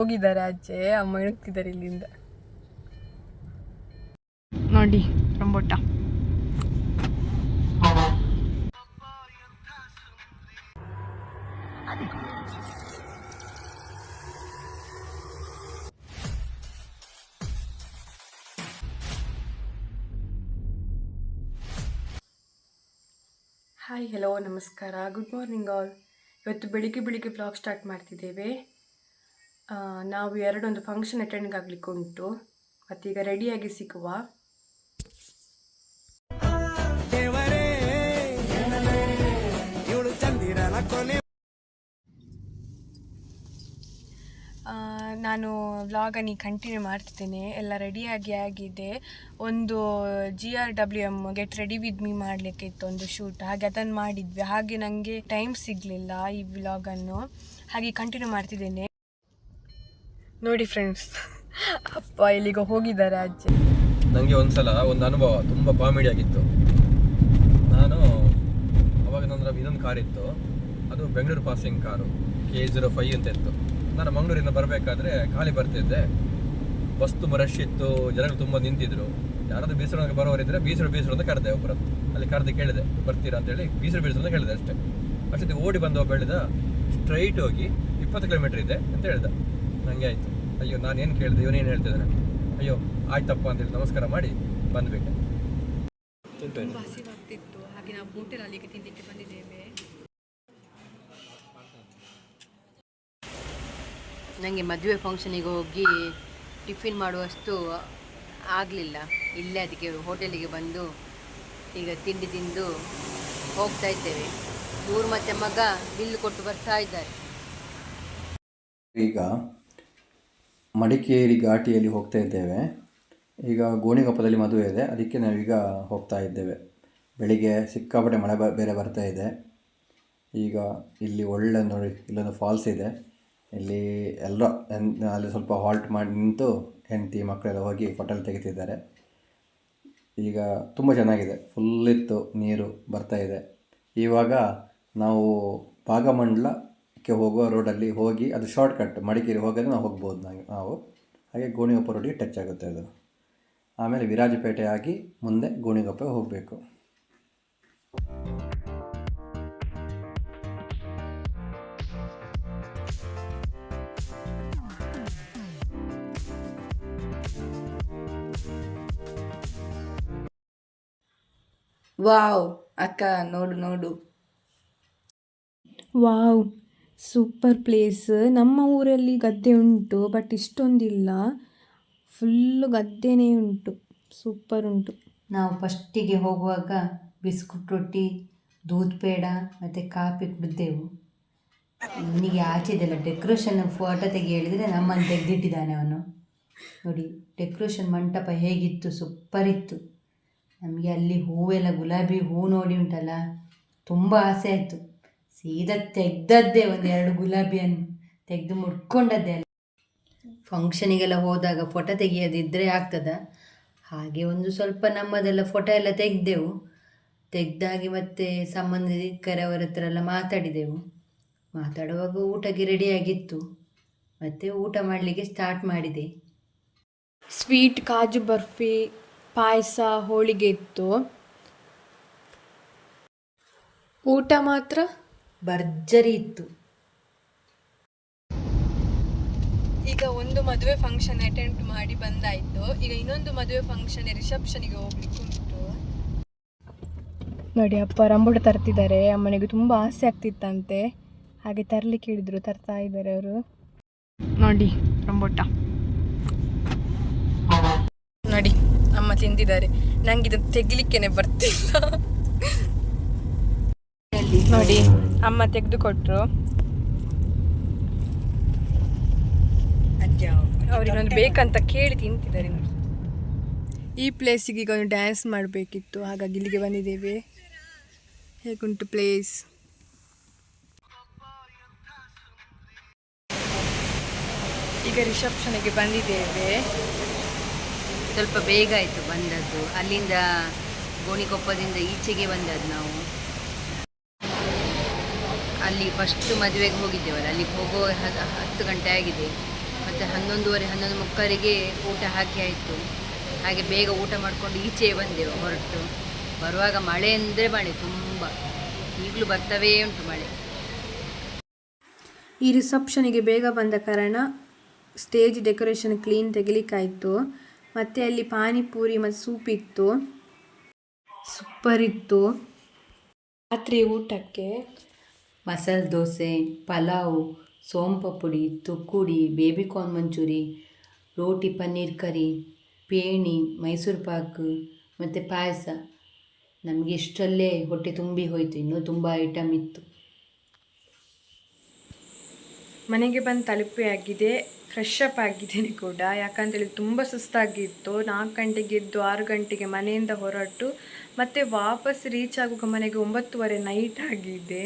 ಹೋಗಿದ್ದಾರೆ ಆಚೆ, ಅಮ್ಮ ಇಣುಕ್ತಿದ್ದಾರೆ ಇಲ್ಲಿಂದ ನೋಡಿ ರಂಬೋಟ. ಹಾಯ್, ಹಲೋ, ನಮಸ್ಕಾರ, ಗುಡ್ ಮಾರ್ನಿಂಗ್ ಆಲ್. ಇವತ್ತು ಬೆಳಿಗ್ಗೆ ವ್ಲಾಗ್ ಸ್ಟಾರ್ಟ್ ಮಾಡ್ತಿದ್ದೇವೆ. ನಾವು ಎರಡೊಂದು ಫಂಕ್ಷನ್ ಅಟೆಂಡ್ ಆಗಲಿಕ್ಕೆ ಉಂಟು, ಮತ್ತೀಗ ರೆಡಿಯಾಗಿ ಸಿಗುವ. ನಾನು ವ್ಲಾಗನ್ನು ಕಂಟಿನ್ಯೂ ಮಾಡ್ತಿದ್ದೇನೆ. ಎಲ್ಲ ರೆಡಿಯಾಗಿ ಆಗಿದೆ. ಒಂದು GRWM get ready with me ಮಾಡಲಿಕ್ಕೆ ಇತ್ತು, ಒಂದು ಶೂಟ್. ಹಾಗೆ ಅದನ್ನು ಮಾಡಿದ್ವಿ. ಹಾಗೆ ನನಗೆ ಟೈಮ್ ಸಿಗಲಿಲ್ಲ ಈ ವ್ಲಾಗನ್ನು, ಹಾಗೆ ಕಂಟಿನ್ಯೂ ಮಾಡ್ತಿದ್ದೇನೆ. ನೋಡಿ ಫ್ರೆಂಡ್ಸ್, ಅಪ್ಪ ಇಲ್ಲಿಗೆ ಹೋಗಿದ್ದಾರೆ ಆಚೆ. ನನಗೆ ಒಂದ್ಸಲ ಒಂದು ಅನುಭವ ತುಂಬ ಕಾಮಿಡಿ ಆಗಿತ್ತು. ನಾನು ಅವಾಗ ನನ್ನ ಇನ್ನೊಂದು ಕಾರ್ ಇತ್ತು, ಅದು ಬೆಂಗಳೂರು ಪಾಸಿಂಗ್ ಕಾರು, K05 ಅಂತ ಇತ್ತು. ನಾನು ಮಂಗಳೂರಿಂದ ಬರಬೇಕಾದ್ರೆ ಖಾಲಿ ಬರ್ತಿದ್ದೆ. ಬಸ್ ತುಂಬ ರಶ್ ಇತ್ತು, ಜನಗಳು ತುಂಬ ನಿಂತಿದ್ರು. ಯಾರಾದರೂ ಬೀಸರೊಳಗೆ ಬರೋರಿದ್ದರೆ ಬೀಸರು ಅಂತ ಕರೆದೆ. ಒಬ್ಬರದ್ದು ಅಲ್ಲಿ ಕರೆದು ಕೇಳಿದೆ, ಬರ್ತೀರಾ ಅಂತೇಳಿ. ಬೀಸರು ಅಂತ ಹೇಳಿದೆ ಅಷ್ಟೇ. ಅಷ್ಟೊತ್ತಿಗೆ ಓಡಿ ಬಂದು ಒಬ್ಬ ಹೇಳಿದ, ಸ್ಟ್ರೈಟ್ ಹೋಗಿ 20 ಕಿಲೋಮೀಟರ್ ಇದೆ ಅಂತ ಹೇಳ್ದ. ನನಗೆ ಆಯಿತು, ಅಯ್ಯೋ ನಾನೇನು ಕೇಳಿದೆ, ಇವನೇನು ಹೇಳ್ತಿದ್ದಾನೆ, ಅಯ್ಯೋ ಆಯ್ತಪ್ಪ ಅಂತೇಳಿ ನಮಸ್ಕಾರ ಮಾಡಿ ಬಂದುಬಿಟ್ಟೆ. ಹಸಿವಾಗ್ತಿತ್ತು, ಹಾಗೆ ನಾವು ಹೋಟೆಲ್ ಅಲ್ಲಿಗೆ ತಿನ್ನಲಿಕ್ಕೆ ಬಂದಿದ್ದೇವೆ. ನನಗೆ ಮದುವೆ ಫಂಕ್ಷನಿಗೆ ಹೋಗಿ ಟಿಫಿನ್ ಮಾಡುವಷ್ಟು ಆಗಲಿಲ್ಲ. ಇಲ್ಲೇ ಅದಕ್ಕೆ ಹೋಟೆಲಿಗೆ ಬಂದು ಈಗ ತಿಂಡಿ ತಿಂದು ಹೋಗ್ತಾ ಇದ್ದೇವೆ. ಇವ್ರು ಮತ್ತು ಮಗ ಬಿಲ್ ಕೊಟ್ಟು ಬರ್ತಾ ಇದ್ದಾರೆ. ಈಗ ಮಡಿಕೇರಿ ಘಾಟಿಯಲ್ಲಿ ಹೋಗ್ತಾ ಇದ್ದೇವೆ. ಈಗ ಗೋಣಿಗೊಪ್ಪದಲ್ಲಿ ಮದುವೆ ಇದೆ, ಅದಕ್ಕೆ ನಾವೀಗ ಹೋಗ್ತಾ ಇದ್ದೇವೆ. ಬೆಳಿಗ್ಗೆ ಸಿಕ್ಕಾಪಟ್ಟೆ ಮಳೆ ಬೇರೆ ಬರ್ತಾ ಇದೆ. ಈಗ ಇಲ್ಲಿ ಒಳ್ಳೆ ನೋಡಿ, ಇಲ್ಲೊಂದು ಫಾಲ್ಸ್ ಇದೆ. ಇಲ್ಲಿ ಎಲ್ಲ ಅಲ್ಲಿ ಸ್ವಲ್ಪ ಹಾಲ್ಟ್ ಮಾಡಿ ನಿಂತು ಹೆಂಡತಿ ಮಕ್ಕಳೆಲ್ಲ ಹೋಗಿ ಫೋಟೋಲ್ ತೆಗಿತಿದ್ದಾರೆ. ಈಗ ತುಂಬ ಚೆನ್ನಾಗಿದೆ, ಫುಲ್ಲಿತ್ತು, ನೀರು ಬರ್ತಾ ಇದೆ. ಇವಾಗ ನಾವು ಭಾಗಮಂಡಲಕ್ಕೆ ಹೋಗುವ ರೋಡಲ್ಲಿ ಹೋಗಿ, ಅದು ಶಾರ್ಟ್ ಕಟ್, ಮಡಿಕೇರಿ ಹೋಗೋದು ನಾವು ಹೋಗ್ಬೋದು ನಾವು. ಹಾಗೆ ಗೋಣಿಗೊಪ್ಪ ರೋಡಿಗೆ ಟಚ್ ಆಗುತ್ತೆ ಅದು. ಆಮೇಲೆ ವಿರಾಜಪೇಟೆ ಆಗಿ ಮುಂದೆ ಗೋಣಿಗೊಪ್ಪಗೆ ಹೋಗಬೇಕು. ವಾವ್ ಅಕ್ಕ, ನೋಡು ವಾವ್, ಸೂಪರ್ ಪ್ಲೇಸ್. ನಮ್ಮ ಊರಲ್ಲಿ ಗದ್ದೆ ಉಂಟು, ಬಟ್ ಇಷ್ಟೊಂದಿಲ್ಲ. ಫುಲ್ಲು ಗದ್ದೆನೇ ಉಂಟು, ಸೂಪರ್ ಉಂಟು. ನಾವು ಫಸ್ಟಿಗೆ ಹೋಗುವಾಗ ಬಿಸ್ಕುಟ್ ರೊಟ್ಟಿ, ದೂದ್ ಪೇಡ ಮತ್ತು ಕಾಫಿ ಕುಡಿದೆವು. ನಿನಗೆ ಆಚೆದೆಲ್ಲ ಡೆಕೋರೇಷನ್ ಫೋಟೋ ತೆಗಿ ಹೇಳಿದರೆ ನಮ್ಮನ್ನು ತೆಗೆದಿಟ್ಟಿದ್ದಾನೆ ಅವನು. ನೋಡಿ ಡೆಕೋರೇಷನ್ ಮಂಟಪ ಹೇಗಿತ್ತು, ಸೂಪರ್ ಇತ್ತು. ನಮಗೆ ಅಲ್ಲಿ ಹೂವೆಲ್ಲ ಗುಲಾಬಿ ಹೂ ನೋಡಿ ಉಂಟಲ್ಲ, ತುಂಬ ಆಸೆ ಆಯಿತು. ಸೀದಾ ತೆಗ್ದದ್ದೇ 1-2 ಗುಲಾಬಿಯನ್ನು ತೆಗೆದು ಮುಡ್ಕೊಂಡದ್ದೇ. ಅಲ್ಲಿ ಫಂಕ್ಷನಿಗೆಲ್ಲ ಹೋದಾಗ ಫೋಟೋ ತೆಗಿಯೋದಿದ್ದರೆ ಆಗ್ತದ. ಹಾಗೆ ಒಂದು ಸ್ವಲ್ಪ ನಮ್ಮದೆಲ್ಲ ಫೋಟೋ ಎಲ್ಲ ತೆಗೆದೆವು. ತೆಗೆದಾಗಿ ಮತ್ತೆ ಸಂಬಂಧಿಕರವರ ಹತ್ರ ಎಲ್ಲ ಮಾತಾಡಿದೆವು. ಮಾತಾಡುವಾಗ ಊಟಕ್ಕೆ ರೆಡಿಯಾಗಿತ್ತು. ಮತ್ತು ಊಟ ಮಾಡಲಿಕ್ಕೆ ಸ್ಟಾರ್ಟ್ ಮಾಡಿದೆ. ಸ್ವೀಟ್, ಕಾಜು ಬರ್ಫಿ, ಪಾಯಸ, ಹೋಳಿಗೆ ಇತ್ತು. ಊಟ ಮಾತ್ರ ಭರ್ಜರಿ ಇತ್ತು. ಈಗ ಒಂದು ಮದುವೆ ಫಂಕ್ಷನ್ ಅಟೆಂಡ್ ಮಾಡಿ ಬಂದಾಯಿತು. ಈಗ ಇನ್ನೊಂದು ಮದುವೆ ಫಂಕ್ಷನ್ ರಿಸೆಪ್ಷನಿಗೆ ಹೋಗ್ಲಿಕ್ಕೆ ಉಂಟು. ನೋಡಿ, ಅಪ್ಪ ರಂಬೋಟ ತರ್ತಿದ್ದಾರೆ. ಅಮ್ಮನಿಗೆ ತುಂಬ ಆಸೆ ಆಗ್ತಿತ್ತಂತೆ, ಹಾಗೆ ತರಲಿಕ್ಕೆ ಹೇಳಿದ್ರು, ತರ್ತಾ ಇದ್ದಾರೆ ಅವರು. ನೋಡಿ ರಂಬೋಟ ನೋಡಿ, ಅಮ್ಮ ತಿಂದಿದ್ದಾರೆ. ನಂಗೆ ಇದು ತೆಗಿಲಿಕ್ಕೇನೆ ಬರ್ತಿಲ್ಲ. ನೋಡಿ, ಅಮ್ಮ ತೆಗೆದು ಕೊಟ್ರು. ಅವ್ರಿಗೊಂದು ಬೇಕಂತ ಕೇಳಿ ತಿಂತಿದ್ದಾರೆ. ನೋಡಿ, ಈ ಪ್ಲೇಸಿಗೆ ಈಗ ಒಂದು ಡ್ಯಾನ್ಸ್ ಮಾಡಬೇಕಿತ್ತು, ಹಾಗಾಗಿ ಇಲ್ಲಿಗೆ ಬಂದಿದ್ದೇವೆ. ಹೇಗುಂಟು ಪ್ಲೇಸ್? ಈಗ ರಿಸೆಪ್ಷನ್ಗೆ ಬಂದಿದ್ದೇವೆ. ಸ್ವಲ್ಪ ಬೇಗ ಆಯಿತು ಬಂದದ್ದು. ಅಲ್ಲಿಂದ ಗೋಣಿಕೊಪ್ಪದಿಂದ ಈಚೆಗೆ ಬಂದದ್ದು ನಾವು. ಅಲ್ಲಿ ಫಸ್ಟ್ ಮದುವೆಗೆ ಹೋಗಿದ್ದೇವಲ್ಲ, ಅಲ್ಲಿಗೆ ಹೋಗೋ 10 ಗಂಟೆ ಆಗಿದೆ. ಮತ್ತು ಮತ್ತು 11:30 ಊಟ ಹಾಕಿ ಆಯಿತು. ಹಾಗೆ ಬೇಗ ಊಟ ಮಾಡಿಕೊಂಡು ಈಚೆ ಬಂದೆವು ಹೊರಟು. ಬರುವಾಗ ಮಳೆ ಅಂದರೆ ಮಳೆ ತುಂಬ, ಈಗಲೂ ಬರ್ತವೇ ಉಂಟು ಮಳೆ. ಈ ರಿಸೆಪ್ಷನಿಗೆ ಬೇಗ ಬಂದ ಕಾರಣ ಸ್ಟೇಜ್ ಡೆಕೋರೇಷನ್ ಕ್ಲೀನ್ ತೆಗಿಲಿಕ್ಕಾಯಿತು. ಮತ್ತು ಅಲ್ಲಿ ಪಾನಿಪೂರಿ ಮತ್ತು ಸೂಪ್ ಇತ್ತು, ಸೂಪರ್ ಇತ್ತು. ರಾತ್ರಿ ಊಟಕ್ಕೆ ಮಸಾಲೆ ದೋಸೆ, ಪಲಾವು, ಸೋಂಪುಡಿ, ತುಕ್ಕುಡಿ, ಬೇಬಿಕಾರ್ನ್ ಮಂಚೂರಿ, ರೋಟಿ ಪನ್ನೀರ್ ಕರಿ, ಪೇಣಿ, ಮೈಸೂರು ಪಾಕ್ ಮತ್ತು ಪಾಯಸ. ನಮಗೆ ಇಷ್ಟರಲ್ಲೇ ಹೊಟ್ಟೆ ತುಂಬಿ ಹೋಯಿತು. ಇನ್ನೂ ತುಂಬ ಐಟಮ್ ಇತ್ತು. ಮನೆಗೆ ಬಂದು ತಲುಪಿ ಆಗಿದೆ, ಫ್ರೆಶ್ ಅಪ್ ಆಗಿದ್ದೇನೆ ಕೂಡ. ಯಾಕಂತೇಳಿ ತುಂಬ ಸುಸ್ತಾಗಿತ್ತು. 4 ಗಂಟೆಗೆ ಎದ್ದು 6 ಗಂಟೆಗೆ ಮನೆಯಿಂದ ಹೊರಟು ಮತ್ತು ವಾಪಸ್ ರೀಚ್ ಆಗುವಾಗ ಮನೆಗೆ 9:30 ನೈಟ್ ಆಗಿದೆ.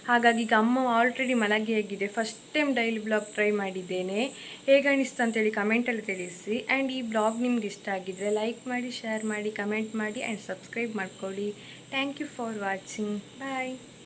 ಹಾಗಾಗಿ ಈಗ ಅಮ್ಮ ಆಲ್ರೆಡಿ ಮಲಗಿ ಆಗಿದೆ. First time daily blog try ಮಾಡಿದ್ದೇನೆ. ಹೇಗೆ ಅನಿಸ್ತು ಅಂತೇಳಿ ಕಮೆಂಟಲ್ಲಿ ತಿಳಿಸಿ. ಆ್ಯಂಡ್ ಈ ಬ್ಲಾಗ್ ನಿಮ್ಗೆ ಇಷ್ಟ ಆಗಿದ್ದರೆ ಲೈಕ್ ಮಾಡಿ, ಶೇರ್ ಮಾಡಿ, ಕಮೆಂಟ್ ಮಾಡಿ ಆ್ಯಂಡ್ ಸಬ್ಸ್ಕ್ರೈಬ್ ಮಾಡ್ಕೊಳ್ಳಿ. Thank you for watching. Bye.